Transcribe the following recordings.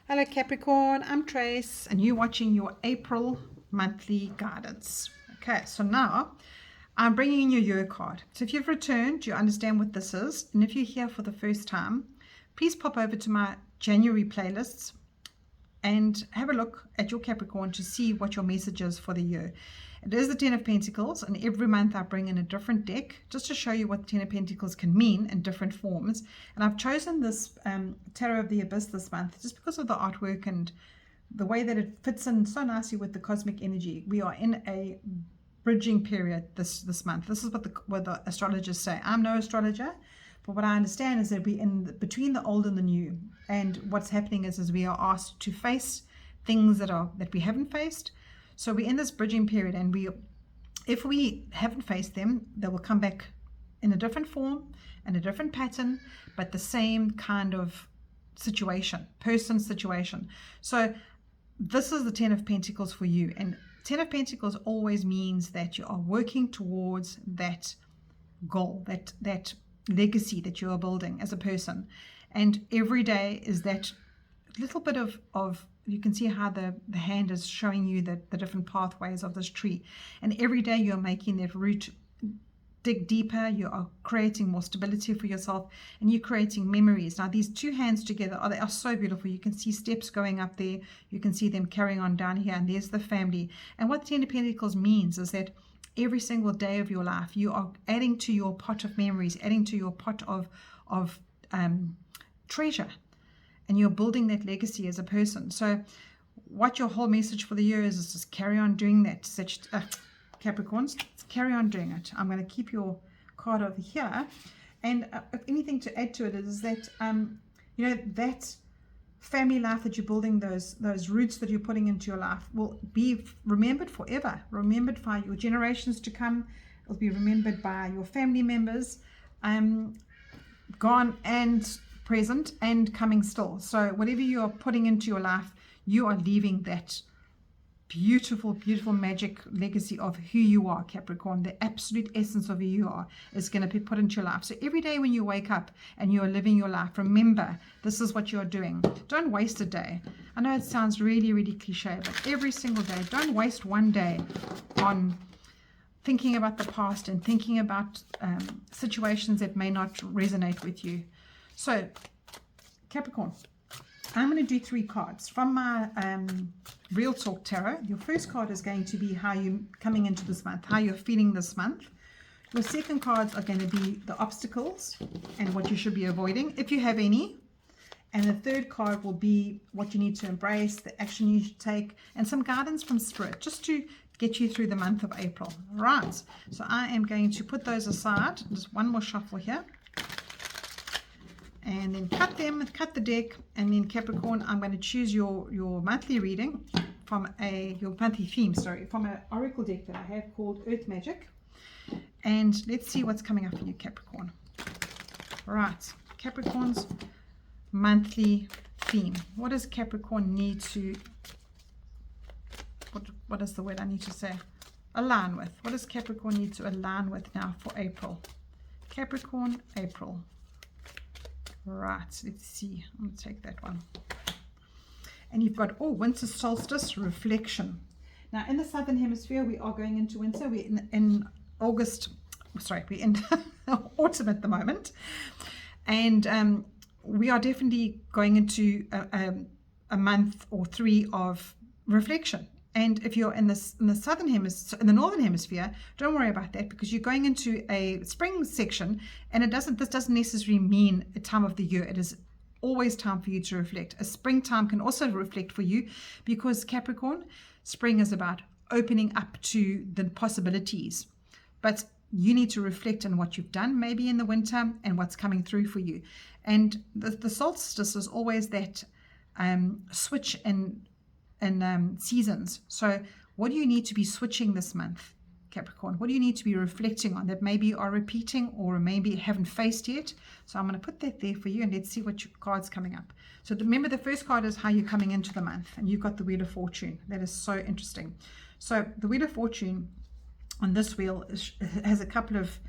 Hello Capricorn, I'm Trace and you're watching your April monthly guidance. Okay, so now I'm bringing in your year card. So if you've returned, you understand what this is. And if you're here for the first time, please pop over to my January playlists and have a look at your Capricorn to see what your message is for the year. It is the Ten of Pentacles, and every month I bring in a different deck just to show you what the Ten of Pentacles can mean in different forms. And I've chosen this Tarot of the Abyss this month just because of the artwork and the way that it fits in so nicely with the cosmic energy. We are in a bridging period this month. This is what the astrologers say. I'm no astrologer, but what I understand is that we're between the old and the new. And what's happening is we are asked to face things that we haven't faced. So we're in this bridging period, and if we haven't faced them, they will come back in a different form and a different pattern, but the same kind of situation. So this is the Ten of Pentacles for you. And Ten of Pentacles always means that you are working towards that goal, that legacy that you are building as a person. And every day is that little bit of you can see how the hand is showing you the different pathways of this tree. And every day you're making that root dig deeper. You are creating more stability for yourself, and you're creating memories. Now these two hands together, they are so beautiful. You can see steps going up there. You can see them carrying on down here, and there's the family. And what the Ten of Pentacles means is that every single day of your life, you are adding to your pot of memories, adding to your pot of treasure. And you're building that legacy as a person. So what your whole message for the year is just carry on doing that. Capricorns, carry on doing it. I'm going to keep your card over here. And if anything to add to it is that, that family life that you're building, those roots that you're putting into your life will be remembered forever. Remembered by your generations to come. It'll be remembered by your family members, gone and present and coming still. So whatever you are putting into your life, you are leaving that beautiful magic legacy of who you are, Capricorn. The absolute essence of who you are is going to be put into your life. So every day when you wake up and you are living your life, remember this is what you're doing. Don't waste a day. I know it sounds really cliche, but every single day, don't waste one day on thinking about the past and thinking about situations that may not resonate with you. So, Capricorn, I'm going to do 3 cards from my Real Talk Tarot. Your first card is going to be how you're coming into this month, how you're feeling this month. Your second cards are going to be the obstacles and what you should be avoiding, if you have any. And the third card will be what you need to embrace, the action you should take, and some guidance from Spirit, just to get you through the month of April. Right, so I am going to put those aside. Just one more shuffle here. And then cut the deck, and then Capricorn, I'm going to choose your monthly reading from your monthly theme, from an oracle deck that I have called Earth Magic. And let's see what's coming up for you, Capricorn. Right, Capricorn's monthly theme. What does Capricorn need to, what is the word I need to say? Align with. What does Capricorn need to align with now for April? Capricorn, April. Right, let's see. I'm going to take that one. And you've got, winter solstice reflection. Now, in the southern hemisphere, we are going into winter. We're in August. Sorry, we're in autumn at the moment. And we are definitely going into a month or 3 of reflection. And if you're in the southern hemisphere, in the northern hemisphere, don't worry about that, because you're going into a spring section, and this doesn't necessarily mean a time of the year. It is always time for you to reflect. A springtime can also reflect for you, because Capricorn, spring is about opening up to the possibilities. But you need to reflect on what you've done maybe in the winter and what's coming through for you. And the solstice is always that switch in seasons. So what do you need to be switching this month, Capricorn? What do you need to be reflecting on that maybe you are repeating or maybe haven't faced yet? So I'm going to put that there for you, and let's see what your card's coming up. So remember, the first card is how you're coming into the month, and you've got the Wheel of Fortune. That is so interesting. So the Wheel of Fortune on this wheel has a couple of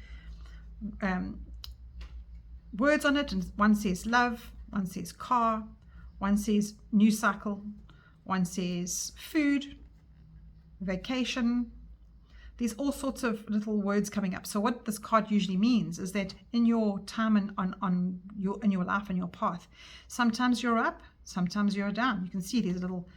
words on it, and one says love, one says car, one says new cycle, one says food, vacation. There's all sorts of little words coming up. So what this card usually means is that in your time and in your life and your path, sometimes you're up, sometimes you're down. You can see these little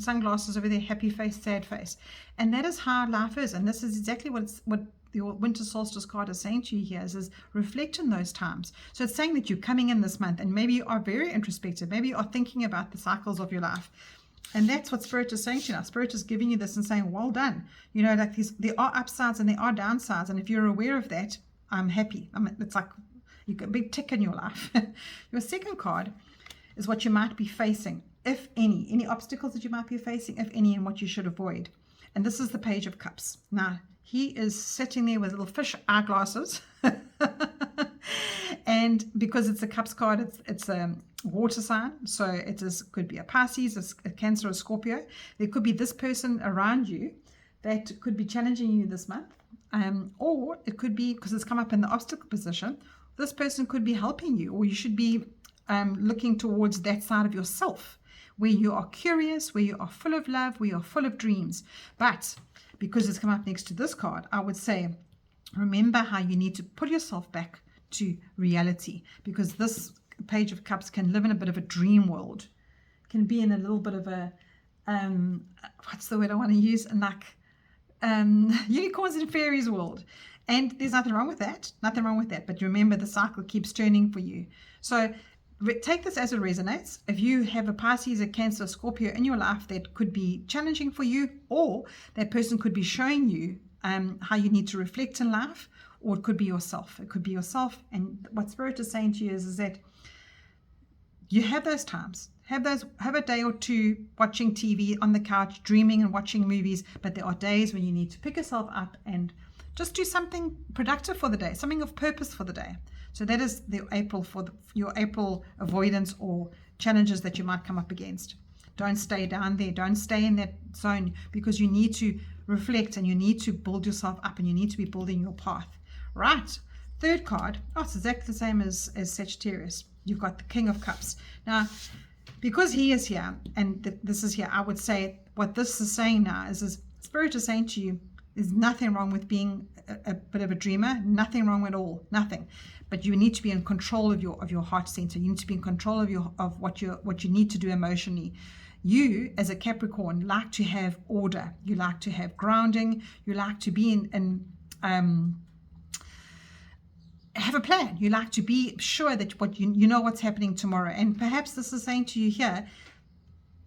sunglasses over there, happy face, sad face. And that is how life is. And this is exactly what your winter solstice card is saying to you here is reflect in those times. So it's saying that you're coming in this month and maybe you are very introspective. Maybe you are thinking about the cycles of your life. And that's what Spirit is saying to you now. Spirit is giving you this and saying, well done. You know, like there are upsides and there are downsides. And if you're aware of that, I'm happy. It's like you got a big tick in your life. Your second card is what you might be facing, if any obstacles that you might be facing, if any, and what you should avoid. And this is the Page of Cups. Now, he is sitting there with little fish eyeglasses. And because it's a Cups card, it's a water sign. So could be a Pisces, a Cancer, a Scorpio. There could be this person around you that could be challenging you this month. Or it could be, because it's come up in the obstacle position, this person could be helping you, or you should be looking towards that side of yourself where you are curious, where you are full of love, where you are full of dreams. But because it's come up next to this card, I would say, remember how you need to pull yourself back to reality, because this Page of Cups can live in a bit of a dream world, can be in a little bit of a, what's the word I want to use, like unicorns and fairies world. And there's nothing wrong with that, But remember, the cycle keeps turning for you. So take this as it resonates. If you have a Pisces, a Cancer, a Scorpio in your life that could be challenging for you, or that person could be showing you how you need to reflect in life, or it could be yourself. And what Spirit is saying to you is that you have those times. Have a day or two watching TV on the couch, dreaming and watching movies, but there are days when you need to pick yourself up and just do something productive for the day, something of purpose for the day. So that is the April your April avoidance or challenges that you might come up against. Don't stay down there. Don't stay in that zone, because you need to reflect and you need to build yourself up and you need to be building your path. Right. Third card. Oh, it's exactly the same as Sagittarius. You've got the King of Cups. Now, because he is here and this is here, I would say what this is saying now is Spirit is saying to you, there's nothing wrong with being a bit of a dreamer. Nothing wrong at all. Nothing. But you need to be in control of your heart center. You need to be in control of what you need to do emotionally. You, as a Capricorn, like to have order. You like to have grounding. You like to be have a plan. You like to be sure that you know what's happening tomorrow. And perhaps this is saying to you here,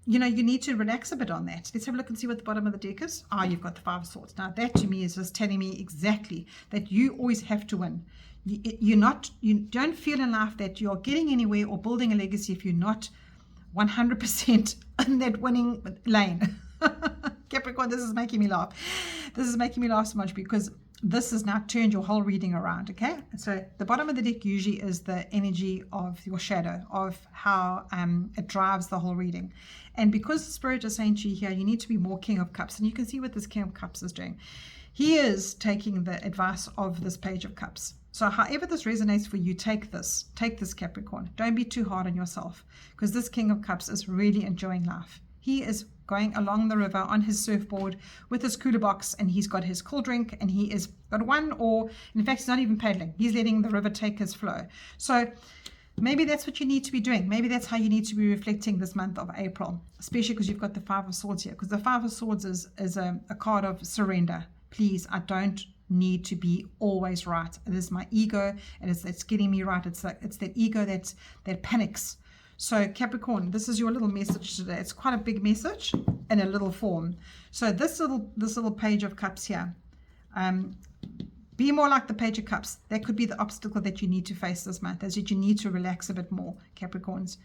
you need to relax a bit on that. Let's have a look and see what the bottom of the deck is. You've got the Five of Swords. Now that to me is just telling me exactly that you always have to win. You don't feel in life that you're getting anywhere or building a legacy if you're not 100% in that winning lane. Capricorn, this is making me laugh. This is making me laugh so much because this has now turned your whole reading around, okay? So the bottom of the deck usually is the energy of your shadow, of how it drives the whole reading. And because the Spirit is saying to you here, you need to be more King of Cups. And you can see what this King of Cups is doing. He is taking the advice of this Page of Cups. So however this resonates for you, take this Capricorn. Don't be too hard on yourself, because this King of Cups is really enjoying life. He is going along the river on his surfboard with his cooler box, and he's got his cool drink, and he is got one, or in fact he's not even paddling. He's letting the river take his flow. So maybe that's what you need to be doing. Maybe that's how you need to be reflecting this month of April, especially because you've got the Five of Swords here, because the Five of Swords is a card of surrender. Please, I don't need to be always right. It is my ego, and it's getting me right. It's that ego that panics. So Capricorn, this is your little message today. It's quite a big message in a little form. So this little Page of Cups here, be more like the Page of Cups. That could be the obstacle that you need to face this month, is that you need to relax a bit more, Capricorns.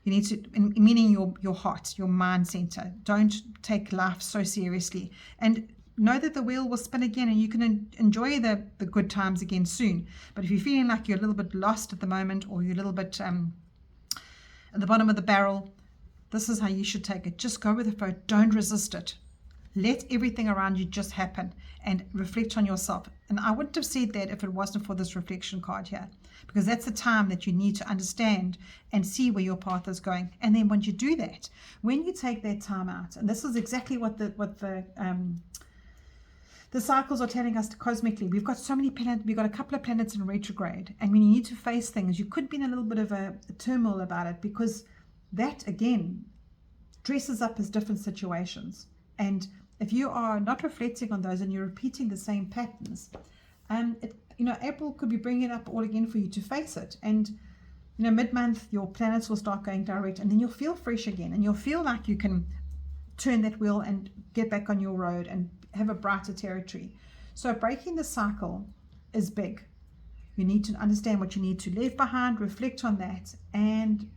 You need to, meaning your heart, your mind center. Don't take life so seriously, and know that the wheel will spin again, and you can enjoy the good times again soon. But if you're feeling like you're a little bit lost at the moment, or you're a little bit at the bottom of the barrel, this is how you should take it. Just go with the flow. Don't resist it. Let everything around you just happen, and reflect on yourself. And I wouldn't have said that if it wasn't for this reflection card here. because that's the time that you need to understand and see where your path is going. And then once you do that, when you take that time out, and this is exactly what the cycles are telling us cosmically. We've got so many planets, we've got a couple of planets in retrograde, and when you need to face things, you could be in a little bit of a turmoil about it, because that again dresses up as different situations. And if you are not reflecting on those and you're repeating the same patterns, April could be bringing it up all again for you to face it. And mid-month your planets will start going direct, and then you'll feel fresh again, and you'll feel like you can turn that wheel and get back on your road and have a brighter territory. So breaking the cycle is big. You need to understand what you need to leave behind, reflect on that, and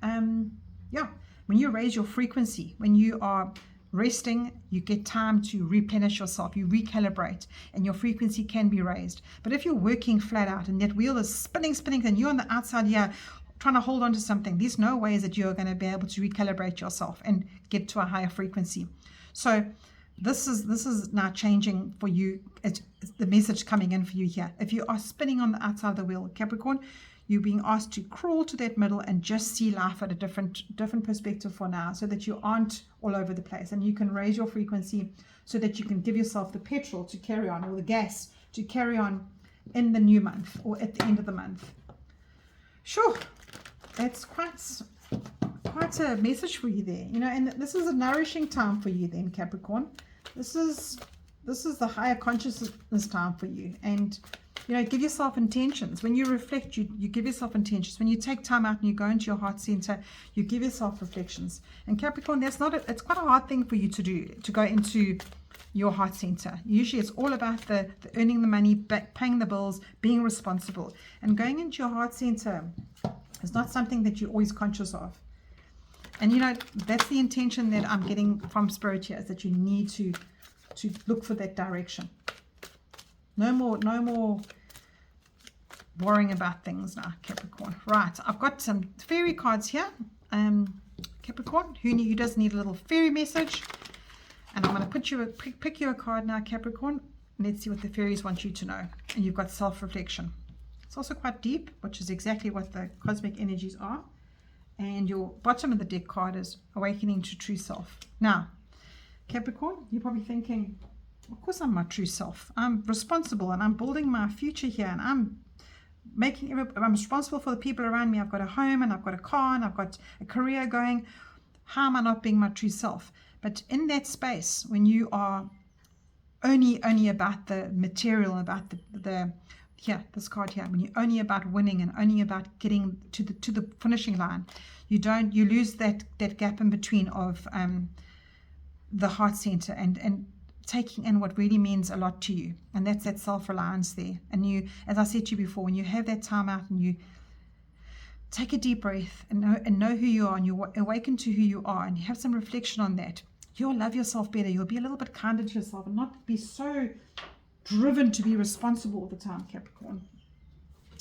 when you raise your frequency, when you are resting, you get time to replenish yourself, you recalibrate, and your frequency can be raised. But if you're working flat out and that wheel is spinning, and you're on the outside here trying to hold on to something, there's no ways that you're going to be able to recalibrate yourself and get to a higher frequency. So this is now changing for you. It's the message coming in for you here. If you are spinning on the outside of the wheel, Capricorn, you're being asked to crawl to that middle and just see life at a different perspective for now, so that you aren't all over the place, and you can raise your frequency so that you can give yourself the petrol to carry on, or the gas to carry on in the new month or at the end of the month. Sure, that's quite a message for you there, and this is a nourishing time for you then, Capricorn. This is the higher consciousness time for you. And give yourself intentions. When you reflect, you give yourself intentions. When you take time out and you go into your heart center, you give yourself reflections. And Capricorn, it's quite a hard thing for you to do, to go into your heart center. Usually it's all about the earning the money, paying the bills, being responsible. And going into your heart center is not something that you're always conscious of. And that's the intention that I'm getting from Spirit here, is that you need to look for that direction. No more worrying about things now, Capricorn. Right, I've got some fairy cards here, Capricorn. Who does need a little fairy message? And I'm going to pick you a card now, Capricorn. Let's see what the fairies want you to know. And you've got self-reflection. It's also quite deep, which is exactly what the cosmic energies are. And your bottom of the deck card is awakening to true self. Now, Capricorn, you're probably thinking, of course I'm my true self. I'm responsible, and I'm building my future here, and I'm responsible for the people around me. I've got a home, and I've got a car, and I've got a career going. How am I not being my true self? But in that space, when you are only about the material, about this card here, when you're only about winning and only about getting to the finishing line, you lose that gap in between of the heart center and taking in what really means a lot to you. And that's that self-reliance there. And you, as I said to you before, when you have that time out and you take a deep breath and know who you are, and you awaken to who you are, and you have some reflection on that, you'll love yourself better. You'll be a little bit kinder to yourself and not be so driven to be responsible all the time, Capricorn.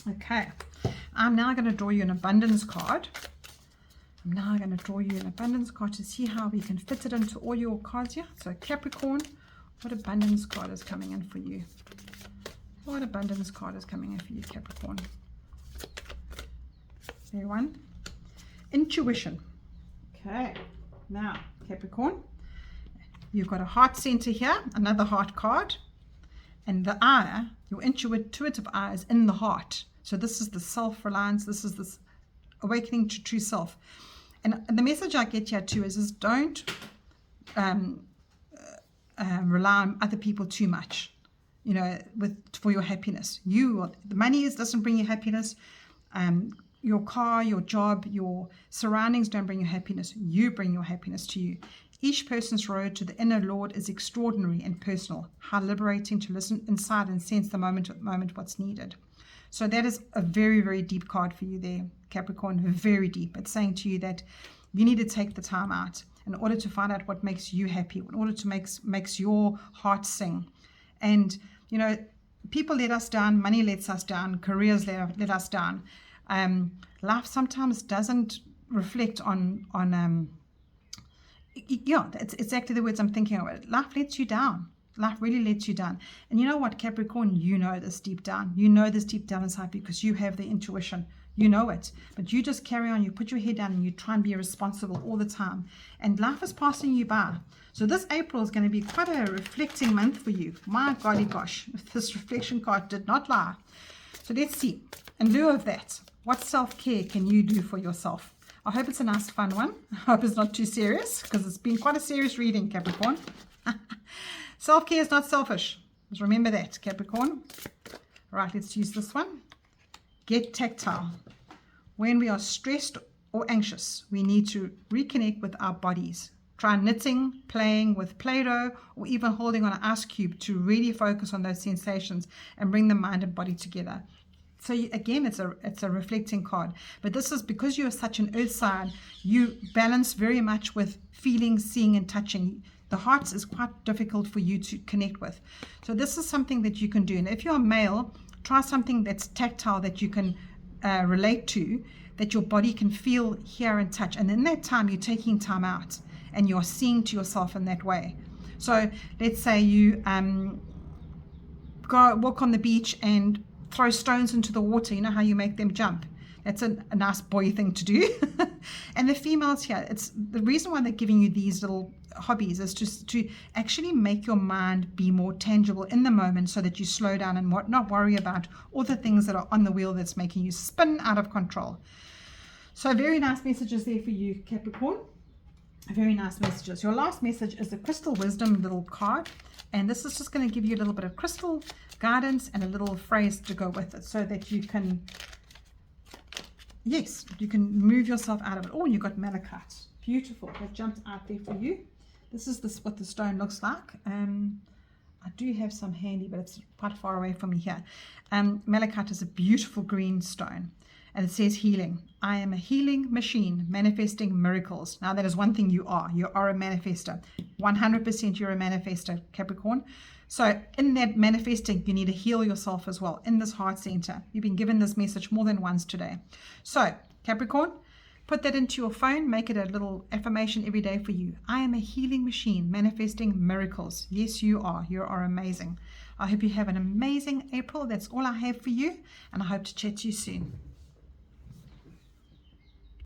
Okay, I'm now going to draw you an abundance card. I'm now going to draw you an abundance card to see how we can fit it into all your cards here. So Capricorn, what abundance card is coming in for you? What abundance card is coming in for you, Capricorn? There one. Intuition. Okay, now Capricorn, you've got a heart center here, another heart card. And the eye, your intuitive eye, is in the heart. So this is the self-reliance. This is this awakening to true self. And the message I get here too is don't rely on other people too much, for your happiness. The money doesn't bring you happiness. Your car, your job, your surroundings don't bring you happiness. You bring your happiness to you. Each person's road to the inner Lord is extraordinary and personal. How liberating to listen inside and sense the moment what's needed. So that is a very, very deep card for you there, Capricorn, very deep. It's saying to you that you need to take the time out in order to find out what makes you happy, in order to makes your heart sing. And, people let us down, money lets us down, careers let us down. Life sometimes doesn't reflect on it's exactly the words I'm thinking of. Life lets you down. Life really lets you down. And you know what, Capricorn, you know this deep down. You know this deep down inside because you have the intuition. You know it. But you just carry on. You put your head down and you try and be responsible all the time. And life is passing you by. So this April is going to be quite a reflecting month for you. My golly gosh, this reflection card did not lie. So let's see. In lieu of that, what self-care can you do for yourself? I hope it's a nice fun one. I hope it's not too serious because it's been quite a serious reading, Capricorn. Self-care is not selfish. Just remember that, Capricorn. Right, let's use this one. Get tactile. When we are stressed or anxious, we need to reconnect with our bodies. Try knitting, playing with Play-Doh, or even holding on an ice cube to really focus on those sensations and bring the mind and body together. So again, it's a reflecting card. But this is because you are such an earth sign, you balance very much with feeling, seeing, and touching. The heart is quite difficult for you to connect with. So this is something that you can do. And if you're a male, try something that's tactile that you can relate to, that your body can feel, hear, and touch. And in that time, you're taking time out and you're seeing to yourself in that way. So let's say you go walk on the beach and throw stones into the water. You know how you make them jump? That's a nice boy thing to do. And the females here, it's the reason why they're giving you these little hobbies is just to actually make your mind be more tangible in the moment so that you slow down and not worry about all the things that are on the wheel that's making you spin out of control. So very nice messages there for you, Capricorn. Very nice messages. Your last message is the Crystal Wisdom little card. And this is just going to give you a little bit of crystal guidance and a little phrase to go with it so that you can, yes, you can move yourself out of it. Oh, and you got malachite. Beautiful. That jumped out there for you. This is what the stone looks like. I do have some handy, but it's quite far away from me here. Malachite is a beautiful green stone. And it says healing. I am a healing machine manifesting miracles. Now that is one thing you are. You are a manifester. 100% you're a manifester, Capricorn. So in that manifesting, you need to heal yourself as well in this heart center. You've been given this message more than once today. So Capricorn, put that into your phone. Make it a little affirmation every day for you. I am a healing machine manifesting miracles. Yes, you are. You are amazing. I hope you have an amazing April. That's all I have for you. And I hope to chat to you soon.